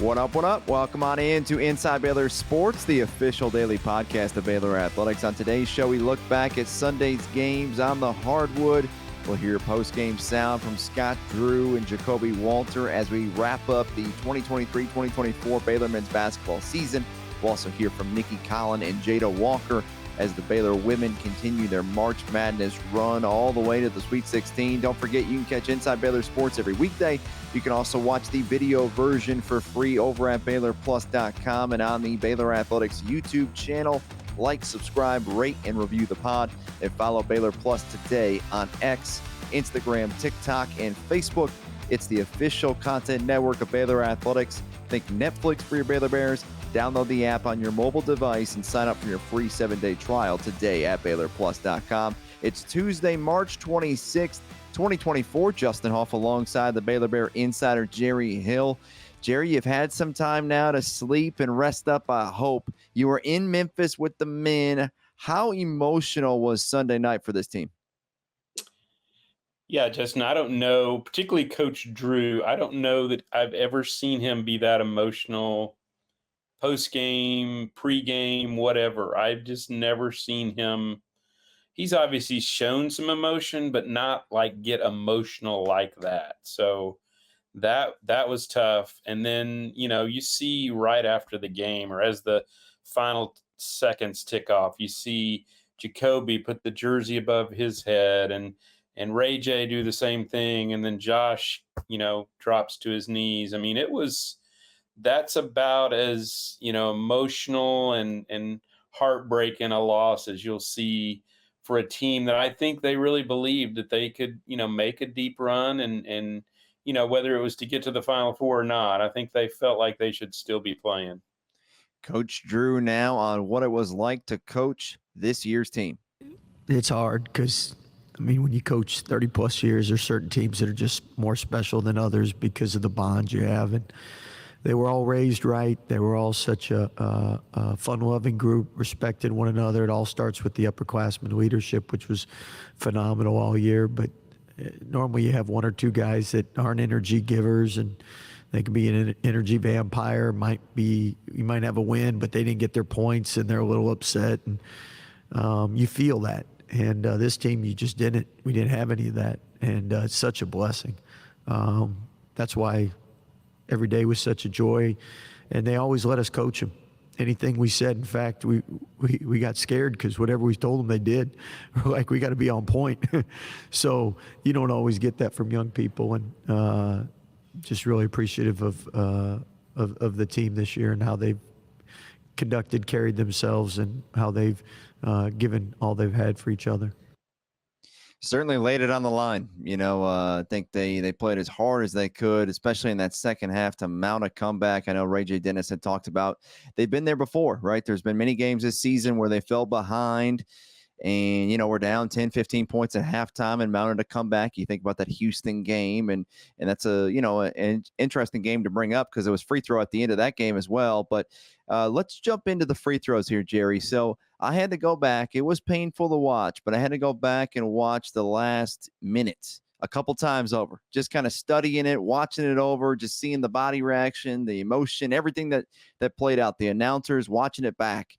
What up, what up? Welcome on in to Inside Baylor Sports, the official daily podcast of Baylor Athletics. On today's show, we look back at Sunday's games on the hardwood. We'll hear post-game sound from Scott Drew and Jacoby Walter as we wrap up the 2023-2024 Baylor men's basketball season. We'll also hear from Nicki, Collen, and Jada Walker as the Baylor women continue their March Madness run all the way to the Sweet 16. Don't forget, you can catch Inside Baylor Sports every weekday. You can also watch the video version for free over at BaylorPlus.com and on the Baylor Athletics YouTube channel. Like, subscribe, rate, and review the pod. And follow Baylor Plus today on X, Instagram, TikTok, and Facebook. It's the official content network of Baylor Athletics. Think Netflix for your Baylor Bears. Download the app on your mobile device and sign up for your free 7-day trial today at BaylorPlus.com. It's Tuesday, March 26th, 2024. Justin Hoff alongside the Baylor Bear insider Jerry Hill. Jerry, you've had some time now to sleep and rest up, I hope. You were in Memphis with the men. How emotional was Sunday night for this team? Yeah, Justin, I don't know, particularly Coach Drew. I don't know that I've ever seen him be that emotional post-game, pre-game, whatever. I've just never seen him. He's obviously shown some emotion, but not like get emotional like that. So that was tough. And then, you see right after the game or as the final seconds tick off, you see Jacoby put the jersey above his head and Ray J do the same thing. And then Josh, drops to his knees. I mean, that's about as, emotional and heartbreaking a loss as you'll see for a team that I think they really believed that they could, make a deep run and whether it was to get to the Final Four or not, I think they felt like they should still be playing. Coach Drew now on what it was like to coach this year's team. It's hard because, when you coach 30-plus years, there's certain teams that are just more special than others because of the bonds you have. And they were all raised right. They were all such a fun-loving group, respected one another. It all starts with the upperclassmen leadership, which was phenomenal all year. But normally you have one or two guys that aren't energy givers, and they can be an energy vampire. You might have a win, but they didn't get their points, and they're a little upset. And you feel that. And this team, you just didn't. We didn't have any of that. And it's such a blessing. That's why every day was such a joy. And they always let us coach them. Anything we said, in fact, we got scared because whatever we told them, they did. We're like, we got to be on point. So you don't always get that from young people. And just really appreciative of the team this year and how they've carried themselves, and how they've given all they've had for each other. Certainly laid it on the line. I think they played as hard as they could, especially in that second half, to mount a comeback. I know Ray J. Dennis had talked about they've been there before, right? There's been many games this season where they fell behind and, we're down 10, 15 points at halftime and mounted a comeback. You think about that Houston game, and that's an interesting game to bring up because it was free throw at the end of that game as well. But let's jump into the free throws here, Jerry. So I had to go back. It was painful to watch, but I had to go back and watch the last minute a couple times over, just kind of studying it, watching it over, just seeing the body reaction, the emotion, everything that played out, the announcers, watching it back.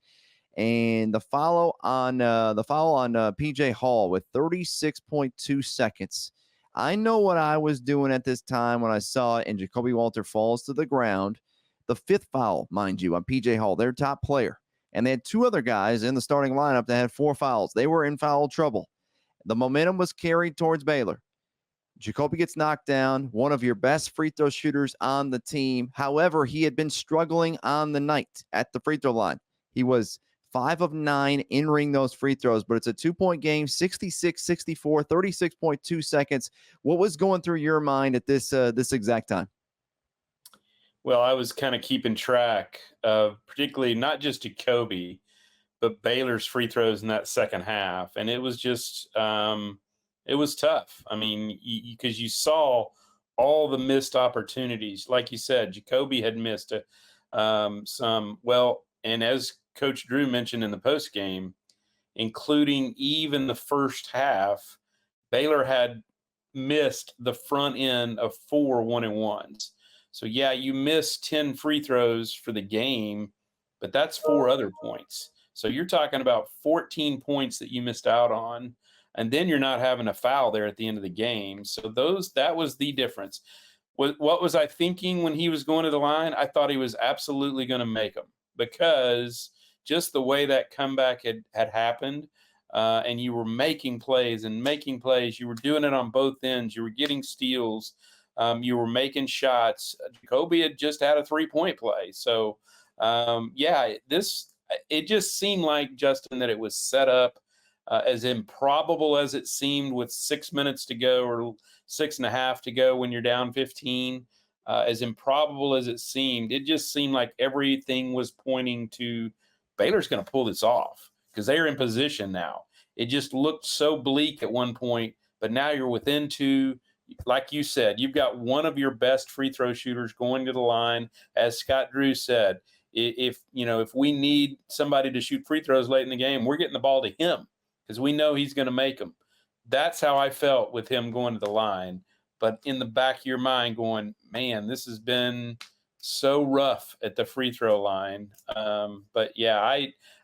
And the foul on PJ Hall with 36.2 seconds. I know what I was doing at this time when I saw it, and Jacoby Walter falls to the ground. The fifth foul, mind you, on PJ Hall, their top player. And they had two other guys in the starting lineup that had 4 fouls. They were in foul trouble. The momentum was carried towards Baylor. Jacoby gets knocked down, one of your best free throw shooters on the team. However, he had been struggling on the night at the free throw line. He was 5 of 9 entering those free throws, but it's a 2-point game, 66-64, 36.2 seconds. What was going through your mind at this exact time? Well, I was kind of keeping track of particularly not just Jacoby, but Baylor's free throws in that second half. And it was just it was tough. I mean, because you saw all the missed opportunities. Like you said, Jacoby had missed some. Well, and as Coach Drew mentioned in the postgame, including even the first half, Baylor had missed the front end of 4 1-and-1s. So, yeah, you missed 10 free throws for the game, but that's 4 other points. So you're talking about 14 points that you missed out on, and then you're not having a foul there at the end of the game. So that was the difference. What was I thinking when he was going to the line? I thought he was absolutely going to make them, because just the way that comeback had happened, and you were making plays and making plays. You were doing it on both ends. You were getting steals. You were making shots. Jacoby had just had a 3-point play. So, it just seemed like, Justin, that it was set up, as improbable as it seemed with 6 minutes to go, or 6.5 to go when you're down 15. As improbable as it seemed, it just seemed like everything was pointing to Baylor's going to pull this off, because they're in position now. It just looked so bleak at one point, but now you're within 2. Like you said, you've got one of your best free throw shooters going to the line. As Scott Drew said, if we need somebody to shoot free throws late in the game, we're getting the ball to him, because we know he's going to make them. That's how I felt with him going to the line. But in the back of your mind going, man, this has been so rough at the free throw line. But yeah,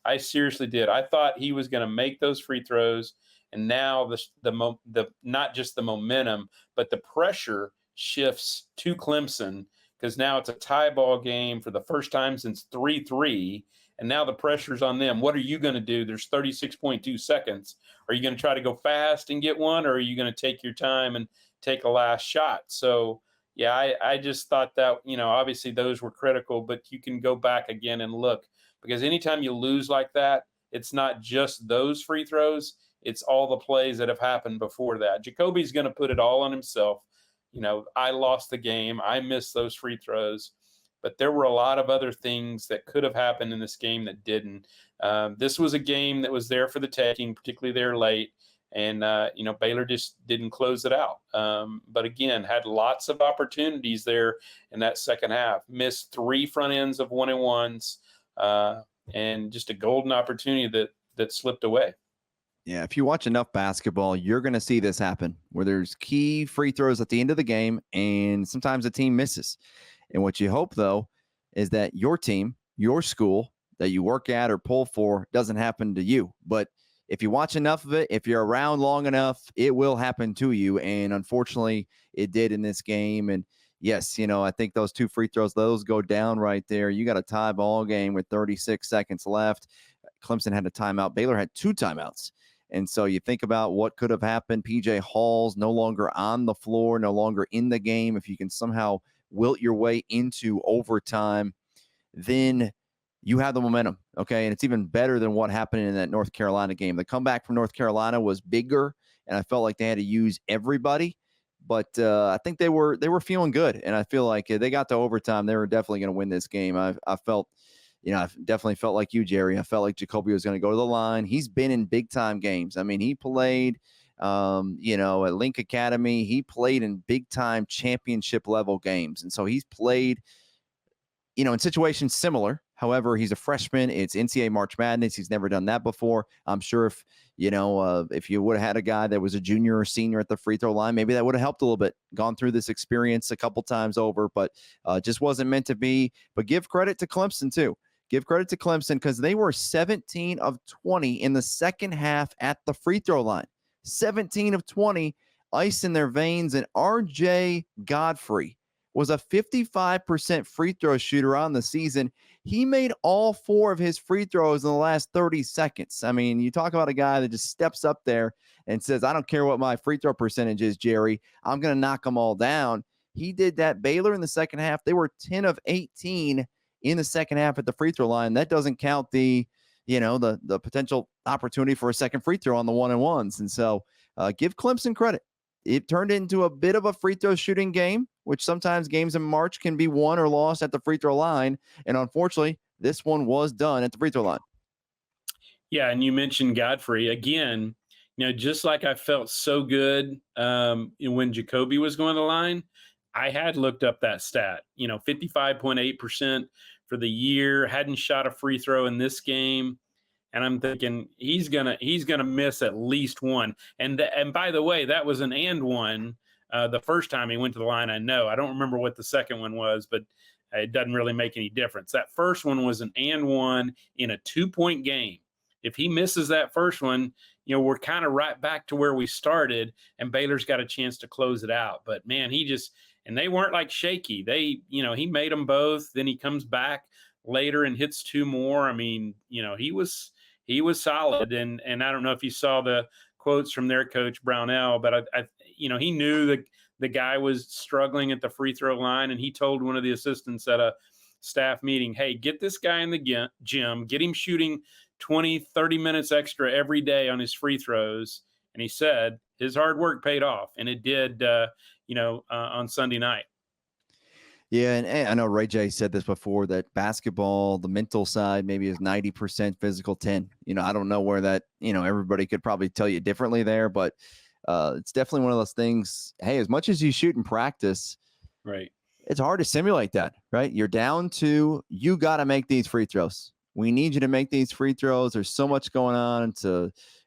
I seriously did. I thought he was going to make those free throws. And now the not just the momentum, but the pressure shifts to Clemson, because now it's a tie ball game for the first time since 3-3. And now the pressure's on them. What are you going to do? There's 36.2 seconds. Are you going to try to go fast and get one, or are you going to take your time and take a last shot? So, yeah, I just thought that, obviously those were critical, but you can go back again and look, because anytime you lose like that, it's not just those free throws. It's all the plays that have happened before that. Jacoby's going to put it all on himself. I lost the game. I missed those free throws. But there were a lot of other things that could have happened in this game that didn't. This was a game that was there for the taking, particularly there late. And, Baylor just didn't close it out. But again, had lots of opportunities there in that second half. Missed 3 front ends of 1-and-1s, and just a golden opportunity that slipped away. Yeah, if you watch enough basketball, you're going to see this happen, where there's key free throws at the end of the game, and sometimes a team misses. And what you hope, though, is that your team, your school that you work at or pull for doesn't happen to you. But if you watch enough of it, if you're around long enough, it will happen to you. And unfortunately, it did in this game. And yes, I think those 2 free throws, those go down right there. You got a tie ball game with 36 seconds left. Clemson had a timeout. Baylor had 2 timeouts. And so you think about what could have happened. PJ Hall's no longer on the floor, no longer in the game. If you can somehow wilt your way into overtime, then you have the momentum, okay? And it's even better than what happened in that North Carolina game. The comeback from North Carolina was bigger, and I felt like they had to use everybody. But I think they were feeling good, and I feel like they got to overtime. They were definitely going to win this game. I felt, I definitely felt like you, Jerry. I felt like Jacoby was going to go to the line. He's been in big-time games. I mean, he played at Link Academy. He played in big-time championship-level games. And so he's played, in situations similar. However, he's a freshman. It's NCAA March Madness. He's never done that before. I'm sure if you would have had a guy that was a junior or senior at the free throw line, maybe that would have helped a little bit, gone through this experience a couple times over, but just wasn't meant to be. But give credit to Clemson, too. Give credit to Clemson, because they were 17 of 20 in the second half at the free throw line. 17 of 20, ice in their veins. And R.J. Godfrey was a 55% free throw shooter on the season. He made all 4 of his free throws in the last 30 seconds. I mean, you talk about a guy that just steps up there and says, I don't care what my free throw percentage is, Jerry. I'm going to knock them all down. He did that. Baylor in the second half, they were 10 of 18 in the second half at the free throw line. That doesn't count the potential opportunity for a second free throw on the 1-and-1s. And so give Clemson credit. It turned into a bit of a free throw shooting game, which sometimes games in March can be won or lost at the free throw line. And unfortunately, this one was done at the free throw line. Yeah, and you mentioned Godfrey. Again, just like I felt so good when Jacoby was going to the line, I had looked up that stat, 55.8% for the year, hadn't shot a free throw in this game. And I'm thinking he's gonna miss at least one. And by the way, that was an and one. The first time he went to the line, I don't remember what the second one was, but it doesn't really make any difference. That first one was an and one in a 2-point game. If he misses that first one, we're kind of right back to where we started, and Baylor's got a chance to close it out. But man, and they weren't like shaky. He made them both. Then he comes back later and hits 2 more. I mean, he was solid. And I don't know if you saw the quotes from their coach Brownell, but he knew that the guy was struggling at the free throw line, and he told one of the assistants at a staff meeting, hey, get this guy in the gym, get him shooting 20, 30 minutes extra every day on his free throws. And he said his hard work paid off, and it did, on Sunday night. Yeah, and I know Ray J said this before, that basketball, the mental side maybe is 90%, physical 10. I don't know where that, everybody could probably tell you differently there, but it's definitely one of those things. Hey, as much as you shoot in practice, right, it's hard to simulate that, right? You're down to, you got to make these free throws. We need you to make these free throws. There's so much going on.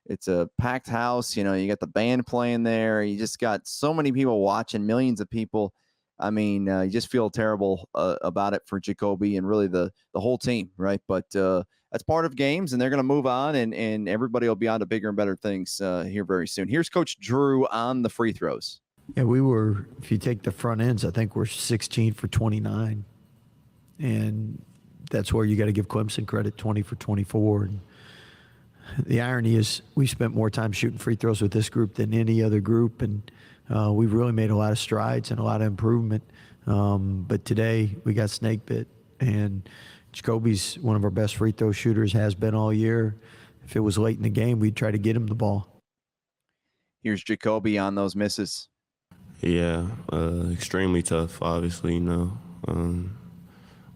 It's a packed house. You got the band playing there. You just got so many people watching, millions of people. I mean, you just feel terrible about it for Jacoby and really the whole team, right? But that's part of games, and they're going to move on, and everybody will be on to bigger and better things here very soon. Here's Coach Drew on the free throws. Yeah, if you take the front ends, I think we're 16 for 29. And that's where you got to give Clemson credit, 20 for 24. And the irony is we spent more time shooting free throws with this group than any other group, and we've really made a lot of strides and a lot of improvement. But today we got snake bit, and Jacoby's one of our best free throw shooters, has been all year. If it was late in the game, we'd try to get him the ball. Here's Jacoby on those misses. Yeah, extremely tough, obviously,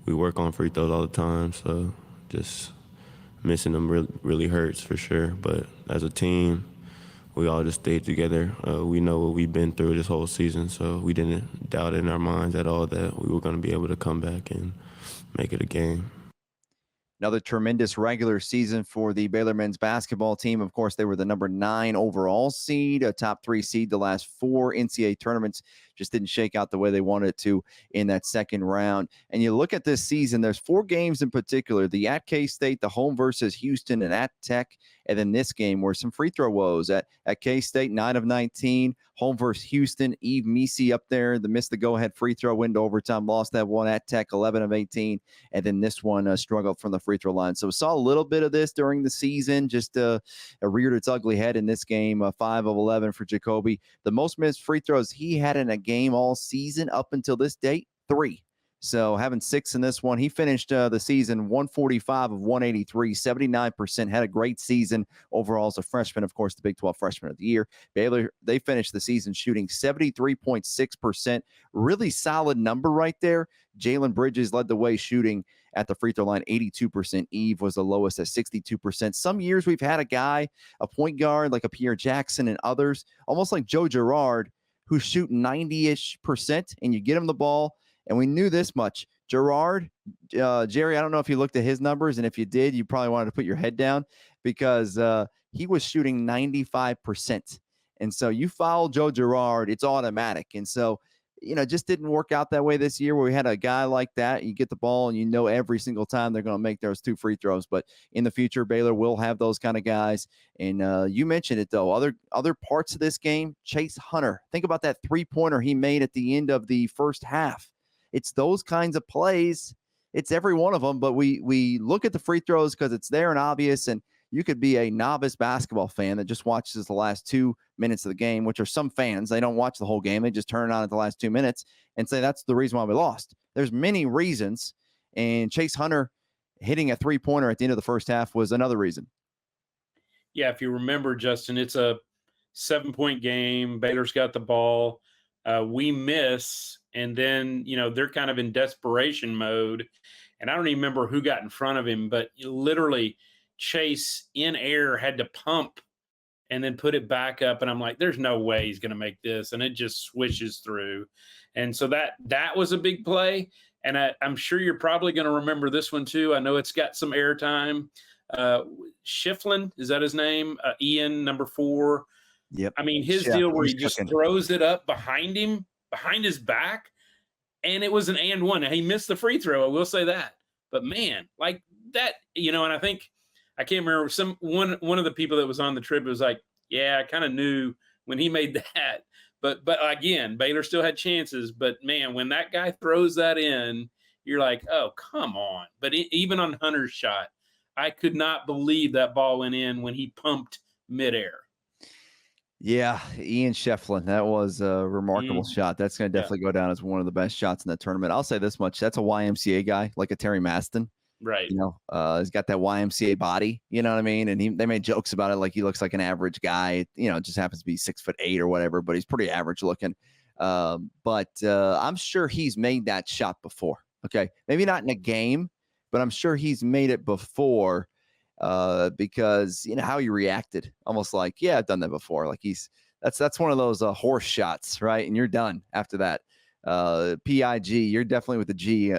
we work on free throws all the time, so just missing them really hurts for sure. But as a team, we all just stayed together. We know what we've been through this whole season, so we didn't doubt in our minds at all that we were going to be able to come back and make it a game. Another tremendous regular season for the Baylor men's basketball team. Of course, they were the number 9 overall seed, a top 3 seed the last 4 NCAA tournaments. Just didn't shake out the way they wanted it to in that second round. And you look at this season, there's 4 games in particular, the at K-State, the home versus Houston, and at Tech. And then this game were some free throw woes. At K-State, 9 of 19. Home versus Houston, Eve Misi up there, missed the go-ahead free throw, went to overtime, lost that one. At Tech, 11 of 18. And then this one struggled from the free throw line. So we saw a little bit of this during the season, just reared its ugly head in this game, 5 of 11 for Jacoby. The most missed free throws he had in a game all season up until this date, 3. So having 6 in this one, he finished the season 145 of 183, 79%, had a great season overall as a freshman, of course, the Big 12 Freshman of the Year. Baylor, they finished the season shooting 73.6%, really solid number right there. Jalen Bridges led the way shooting at the free throw line, 82%. Eve was the lowest at 62%. Some years we've had a guy, a point guard like a Pierre Jackson and others, almost like Joe Girard, who shoot 90-ish%, and you get him the ball. And we knew this much. Girard, Jerry, I don't know if you looked at his numbers, and if you did, you probably wanted to put your head down because he was shooting 95%. And so you foul Joe Girard, it's automatic. And so, it just didn't work out that way this year where we had a guy like that. You get the ball and every single time they're going to make those 2 free throws. But in the future, Baylor will have those kind of guys. And you mentioned it, though. Other parts of this game, Chase Hunter. Think about that 3-pointer he made at the end of the first half. It's those kinds of plays. It's every one of them, but we look at the free throws because it's there and obvious, and you could be a novice basketball fan that just watches the last 2 minutes of the game, which are some fans. They don't watch the whole game. They just turn it on at the last 2 minutes and say that's the reason why we lost. There's many reasons, and Chase Hunter hitting a 3-pointer at the end of the first half was another reason. Yeah, if you remember, Justin, it's a 7-point game. Baylor's got the ball. We miss, and then, they're kind of in desperation mode. And I don't even remember who got in front of him, but literally Chase in air had to pump and then put it back up. And I'm like, there's no way he's going to make this. And it just swishes through. And so that was a big play. And I'm sure you're probably going to remember this one too. I know it's got some airtime. Shiflin, is that his name? Ian, number 4. Yep. I mean, his Chef, deal where he's he just cooking. throws it up behind him, behind his back, and it was an and one. Now, he missed the free throw, I will say that. But man, like that, and I think I can't remember one of the people that was on the trip was like, yeah, I kind of knew when he made that. But again, Baylor still had chances. But man, when that guy throws that in, you're like, oh, come on. But even on Hunter's shot, I could not believe that ball went in when he pumped midair. Yeah, Ian Shefflin. That was a remarkable shot. That's going to definitely go down as one of the best shots in the tournament. I'll say this much. That's a YMCA guy, like a Terry Maston. Right. He's got that YMCA body, you know what I mean? And they made jokes about it, like he looks like an average guy, just happens to be 6'8" or whatever, but he's pretty average looking. But I'm sure he's made that shot before. Okay. Maybe not in a game, but I'm sure he's made it before because how he reacted, almost like, yeah, I've done that before. Like that's one of those horse shots, right? And you're done after that. PIG, you're definitely with the G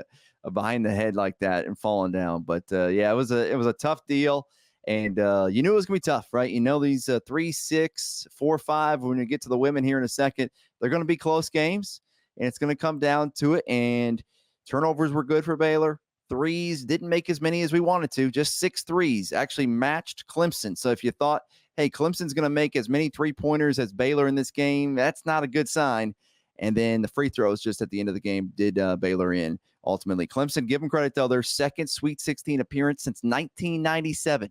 behind the head like that and falling down. But yeah, it was a tough deal, and you knew it was gonna be tough, right? These 3, 6, 4, 5. When you get to the women here in a second, they're gonna be close games, and it's gonna come down to it. And turnovers were good for Baylor. Threes didn't make as many as we wanted to. Just 6 threes actually matched Clemson. So if you thought, hey, Clemson's gonna make as many 3-pointers as Baylor in this game, that's not a good sign. And then the free throws just at the end of the game did Baylor in. Ultimately, Clemson, give them credit, though, their second Sweet 16 appearance since 1997.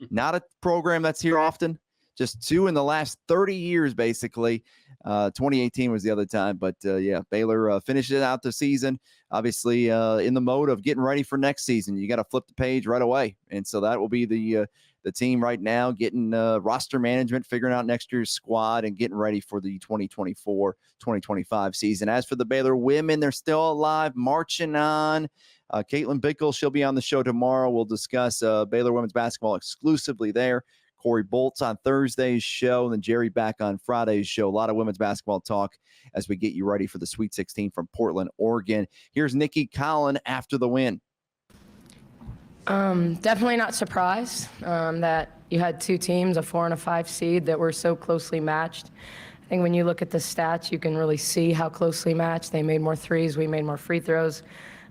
Not a program that's here often, just 2 in the last 30 years, basically. 2018 was the other time. But, yeah, Baylor finished it out the season, obviously in the mode of getting ready for next season. You got to flip the page right away. And so that will be the team right now, getting roster management, figuring out next year's squad, and getting ready for the 2024-2025 season. As for the Baylor women, they're still alive, marching on. Caitlin Bickle, she'll be on the show tomorrow. We'll discuss Baylor women's basketball exclusively there. Corey Bolt's on Thursday's show, and then Jerry back on Friday's show. A lot of women's basketball talk as we get you ready for the Sweet 16 from Portland, Oregon. Here's Nicki Collen after the win. Definitely not surprised that you had 2 teams, a 4 and a 5 seed, that were so closely matched. I think when you look at the stats, you can really see how closely matched. They made more threes, we made more free throws.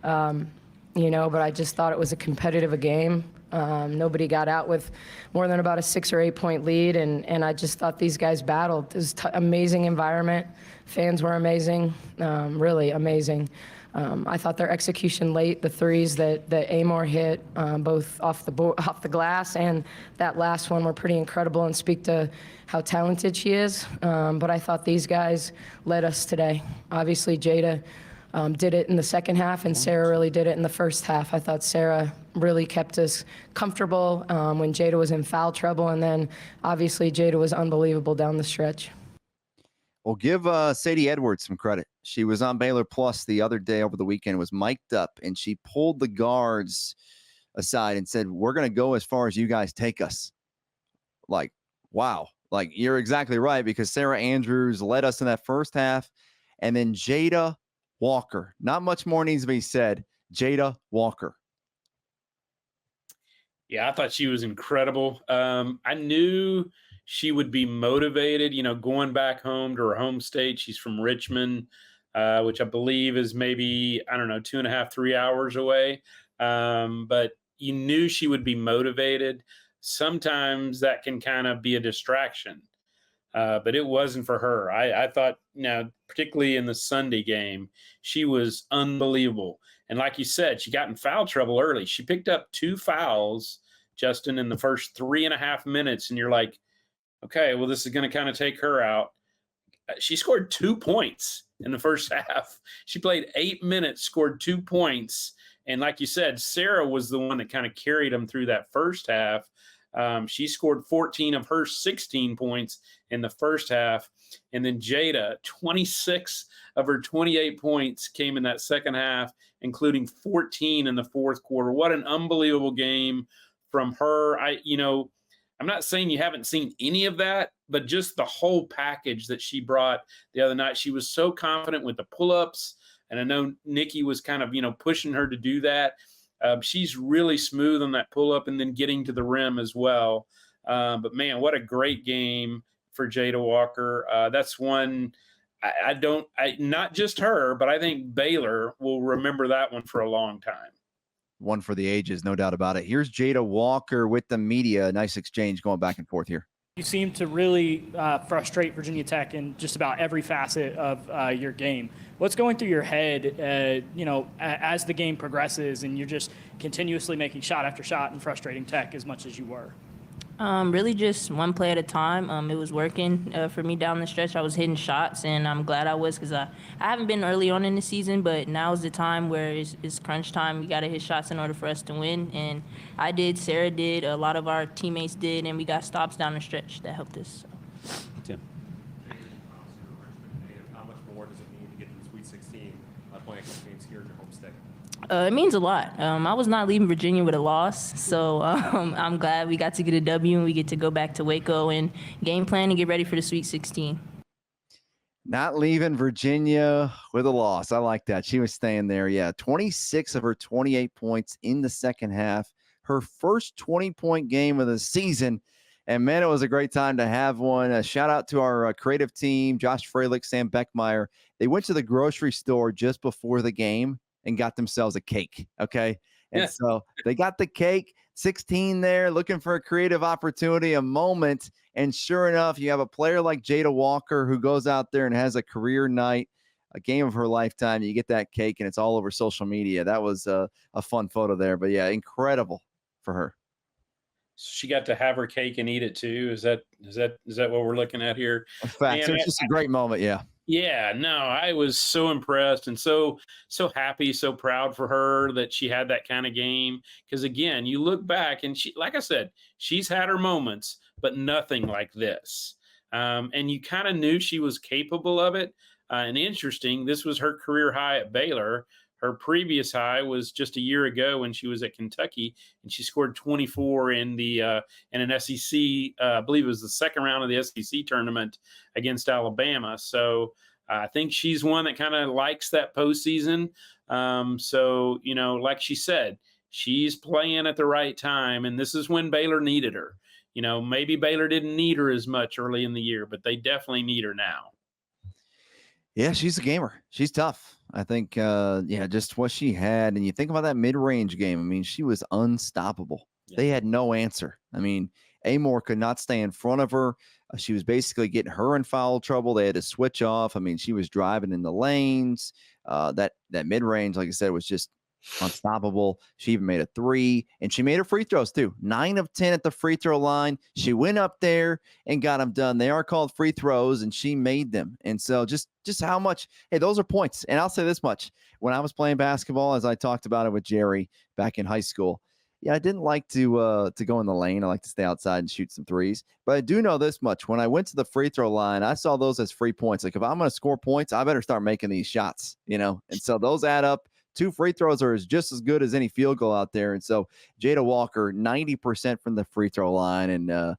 But I just thought it was a competitive game. Nobody got out with more than about a 6 or 8 point lead, and I just thought these guys battled. It was amazing environment. Fans were amazing, really amazing. I thought their execution late, the threes that Amor hit, both off the glass and that last one, were pretty incredible and speak to how talented she is. But I thought these guys led us today. Obviously, Jada did it in the second half, and Sarah really did it in the first half. I thought Sarah really kept us comfortable when Jada was in foul trouble, and then obviously Jada was unbelievable down the stretch. Well, give Sadie Edwards some credit. She was on Baylor Plus the other day over the weekend, was mic'd up, and she pulled the guards aside and said, we're going to go as far as you guys take us. Like, wow. Like, you're exactly right, because Sarah Andrews led us in that first half, and then Jada Walker. Not much more needs to be said. Jada Walker. Yeah, I thought she was incredible. I knew she would be motivated, going back home to her home state. She's from Richmond, which I believe is maybe, 2.5, 3 hours away. But you knew she would be motivated. Sometimes that can kind of be a distraction. But it wasn't for her. I thought, particularly in the Sunday game, she was unbelievable. And like you said, she got in foul trouble early. She picked up 2 fouls, Justin, in the first 3.5 minutes. And you're like, okay, well, this is going to kind of take her out. She scored 2 points in the first half. She played 8 minutes, scored 2 points. And like you said, Sarah was the one that kind of carried them through that first half. She scored 14 of her 16 points in the first half. And then Jada, 26 of her 28 points came in that second half, including 14 in the fourth quarter. What an unbelievable game from her. I'm not saying you haven't seen any of that, but just the whole package that she brought the other night. She was so confident with the pull-ups, and I know Nicki was kind of, pushing her to do that. She's really smooth on that pull-up and then getting to the rim as well. But, man, what a great game. for Jada Walker. That's one not just her, but I think Baylor will remember that one for a long time. One for the ages, no doubt about it. Here's Jada Walker with the media. Nice exchange going back and forth here. You seem to really frustrate Virginia Tech in just about every facet of your game. What's going through your head, as the game progresses and you're just continuously making shot after shot and frustrating Tech as much as you were? Really just one play at a time. It was working for me down the stretch. I was hitting shots, and I'm glad I was, because I haven't been early on in the season, but now is the time where it's crunch time. We got to hit shots in order for us to win, and I did, Sarah did, a lot of our teammates did, and we got stops down the stretch that helped us. So. Tim. How much more does it mean to get to the Sweet 16 playing against games here at your home state? It means a lot. I was not leaving Virginia with a loss, so I'm glad we got to get a W and we get to go back to Waco and game plan and get ready for the Sweet 16. Not leaving Virginia with a loss. I like that. She was staying there. Yeah, 26 of her 28 points in the second half. Her first 20-point game of the season. And, man, it was a great time to have one. A shout-out to our creative team, Josh Freilich, Sam Beckmeyer. They went to the grocery store just before the game and got themselves a cake, okay? And so they got the cake, 16 there, looking for a creative opportunity, a moment, and sure enough, you have a player like Jada Walker who goes out there and has a career night, a game of her lifetime. You get that cake, and it's all over social media. That was a fun photo there, but, yeah, incredible for her. She got to have her cake and eat it too. Is that what we're looking at here? In fact, it was just a great moment, yeah. Yeah, no, I was so impressed and so happy, so proud for her that she had that kind of game. Because again, you look back and she, like I said, she's had her moments, but nothing like this. And you kind of knew she was capable of it. And interesting, this was her career high at Baylor. Her previous high was just a year ago when she was at Kentucky, and she scored 24 in an SEC. I believe it was the second round of the SEC tournament against Alabama. So I think she's one that kind of likes that postseason. So like she said, she's playing at the right time, and this is when Baylor needed her. Maybe Baylor didn't need her as much early in the year, but they definitely need her now. Yeah, she's a gamer. She's tough. I think, just what she had. And you think about that mid-range game. I mean, she was unstoppable. Yeah. They had no answer. I mean, Amor could not stay in front of her. She was basically getting her in foul trouble. They had to switch off. I mean, she was driving in the lanes. That mid-range, like I said, was just unstoppable. She even made a three, and she made her free throws too. 9 of 10 at the free throw line. She went up there and got them done. They are called free throws, and she made them. And so just how much, hey, those are points. And I'll say this much. When I was playing basketball, as I talked about it with Jerry back in high school, I didn't like to go in the lane. I like to stay outside and shoot some threes. But I do know this much. When I went to the free throw line, I saw those as free points. Like, if I'm going to score points, I better start making these shots, And so those add up. 2 free throws are just as good as any field goal out there. And so Jada Walker, 90% from the free throw line. And,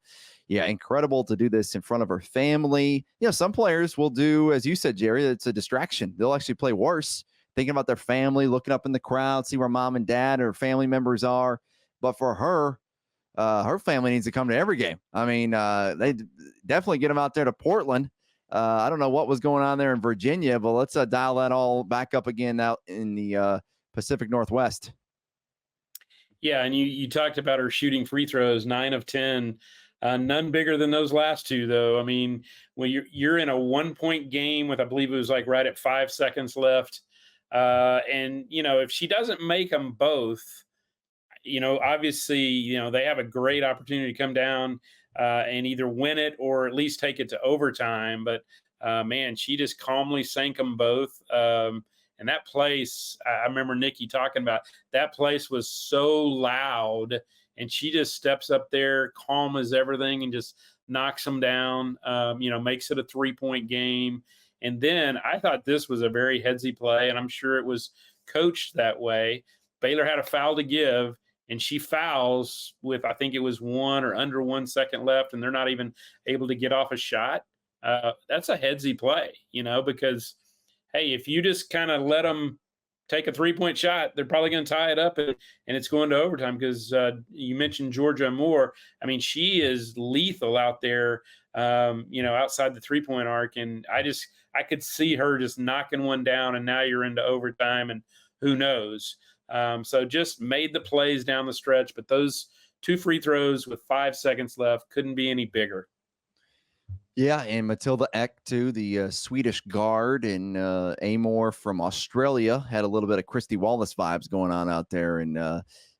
incredible to do this in front of her family. Some players will do, as you said, Jerry, it's a distraction. They'll actually play worse, thinking about their family, looking up in the crowd, see where mom and dad or family members are. But for her, her family needs to come to every game. I mean, they definitely get them out there to Portland. I don't know what was going on there in Virginia, but let's dial that all back up again out in the Pacific Northwest. Yeah, and you talked about her shooting free throws, 9 of 10. None bigger than those last two, though. I mean, when you're in a 1-point game with, I believe it was like right at 5 seconds left, and if she doesn't make them both, obviously, they have a great opportunity to come down and either win it or at least take it to overtime. But man, she just calmly sank them both. And that place, I remember Nicki talking about, that place was so loud, and she just steps up there, calm as everything, and just knocks them down, makes it a 3-point game. And then I thought this was a very headsy play, and I'm sure it was coached that way. Baylor had a foul to give, and she fouls with, I think it was 1 or under 1 second left, and they're not even able to get off a shot. That's a headsy play, because, hey, if you just kind of let them take a 3-point shot, they're probably going to tie it up, and it's going to overtime because you mentioned Georgia Moore. I mean, she is lethal out there, outside the 3-point arc. And I could see her just knocking one down, and now you're into overtime, and who knows? So just made the plays down the stretch, but those 2 free throws with 5 seconds left couldn't be any bigger. Yeah, and Matilda Ek, too, the Swedish guard, and Amor from Australia had a little bit of Christy Wallace vibes going on out there, and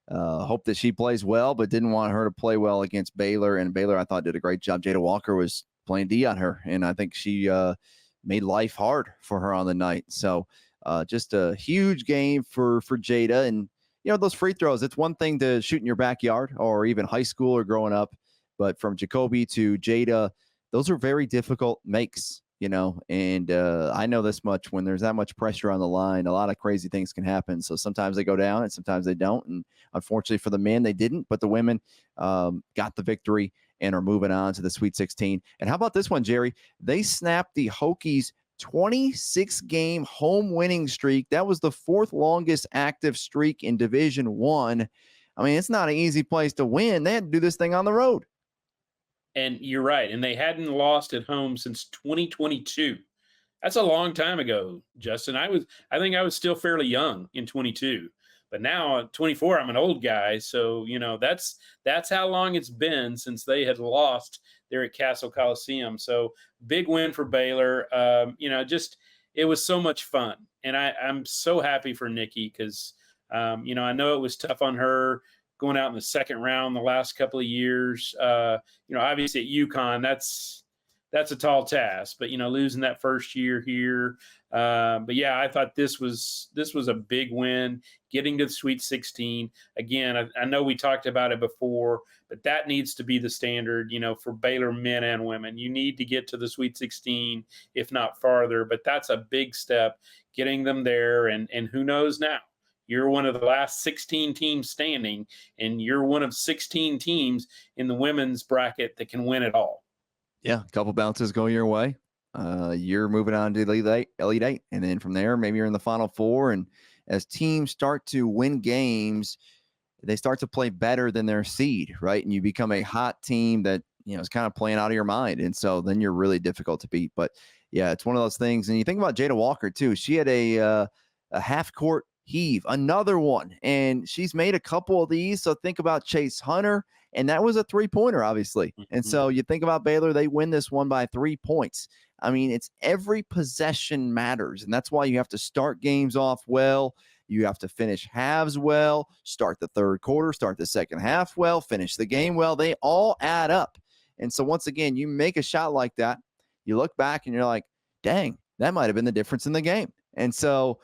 hope that she plays well, but didn't want her to play well against Baylor. And Baylor, I thought, did a great job. Jada Walker was playing D on her, and I think she made life hard for her on the night. So just a huge game for Jada. And, those free throws, it's one thing to shoot in your backyard or even high school or growing up, but from Jacoby to Jada, those are very difficult makes, and I know this much: when there's that much pressure on the line, a lot of crazy things can happen. So sometimes they go down and sometimes they don't. And unfortunately for the men, they didn't, but the women got the victory and are moving on to the Sweet 16. And how about this one, Jerry? They snapped the Hokies' 26-game home winning streak. That was the 4th longest active streak in Division I. I mean, it's not an easy place to win. They had to do this thing on the road. And you're right. And they hadn't lost at home since 2022. That's a long time ago, Justin. I think I was still fairly young in 22, but now at 24, I'm an old guy. So, that's how long it's been since they had lost there at Castle Coliseum. So big win for Baylor. It was so much fun. And I'm so happy for Nicki because, I know it was tough on her going out in the second round the last couple of years. Obviously at UConn, that's a tall task, but losing that first year here. But yeah, I thought this was a big win, getting to the Sweet 16. Again, I know we talked about it before, but that needs to be the standard, for Baylor men and women. You need to get to the Sweet 16, if not farther, but that's a big step, getting them there. And who knows now? You're one of the last 16 teams standing, and you're one of 16 teams in the women's bracket that can win it all. Yeah, a couple bounces go your way. You're moving on to the Elite Eight, and then from there, maybe you're in the Final Four. And as teams start to win games, they start to play better than their seed, right? And you become a hot team that is kind of playing out of your mind, and so then you're really difficult to beat. But yeah, it's one of those things. And you think about Jada Walker too. She had a half-court heave, another one, and she's made a couple of these. So think about Chase Hunter, and that was a 3-pointer, obviously. And so you think about Baylor, they win this one by 3 points. I mean, it's every possession matters, and that's why you have to start games off well. You have to finish halves well, start the third quarter, start the second half well, finish the game well. They all add up. And so once again, you make a shot like that, you look back and you're like, dang, that might have been the difference in the game. And so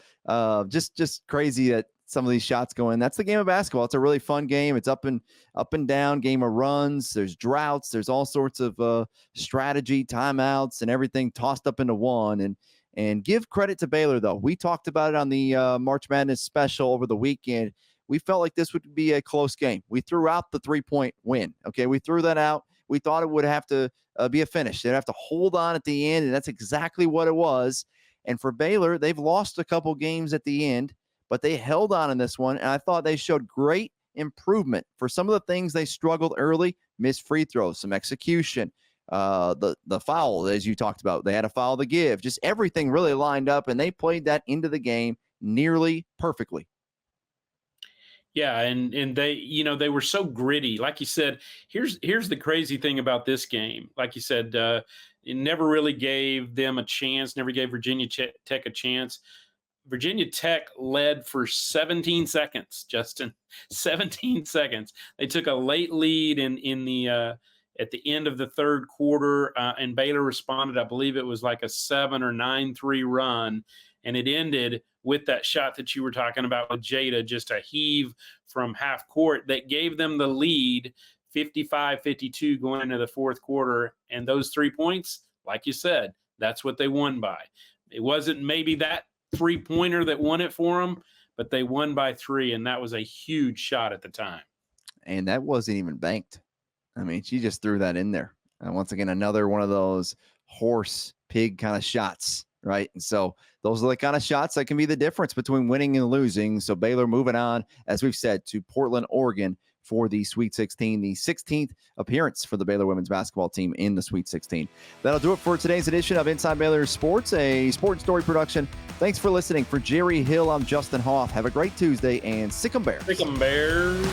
just crazy that some of these shots go in. That's the game of basketball. It's a really fun game. It's up and down, game of runs. There's droughts. There's all sorts of strategy, timeouts, and everything tossed up into one. And give credit to Baylor, though. We talked about it on the March Madness special over the weekend. We felt like this would be a close game. We threw out the 3-point win. Okay, we threw that out. We thought it would have to be a finish. They'd have to hold on at the end, and that's exactly what it was. And for Baylor, they've lost a couple games at the end, but they held on in this one, and I thought they showed great improvement. For some of the things they struggled early, missed free throws, some execution, the foul, as you talked about. They had a foul to give. Just everything really lined up, and they played that into the game nearly perfectly. Yeah, and they were so gritty. Like you said, here's the crazy thing about this game. Like you said, it never really gave them a chance, never gave Virginia Tech a chance. Virginia Tech led for 17 seconds, Justin. 17 seconds. They took a late lead in the at the end of the third quarter, and Baylor responded. I believe it was like a 7 or 9-3 run, and it ended with that shot that you were talking about with Jada, just a heave from half court that gave them the lead, 55-52 going into the fourth quarter. And those 3 points, like you said, that's what they won by. It wasn't maybe that 3-pointer that won it for them, but they won by 3, and that was a huge shot at the time. And that wasn't even banked. I mean, she just threw that in there. And once again, another one of those horse pig kind of shots, right? And so those are the kind of shots that can be the difference between winning and losing. So Baylor moving on, as we've said, to Portland, Oregon for the Sweet 16, the 16th appearance for the Baylor women's basketball team in the Sweet 16. That'll do it for today's edition of Inside Baylor Sports, a Sports Story production. Thanks for listening. For Jerry Hill, I'm Justin Hoff. Have a great Tuesday, and Sick 'em Bears. Sick 'em Bears.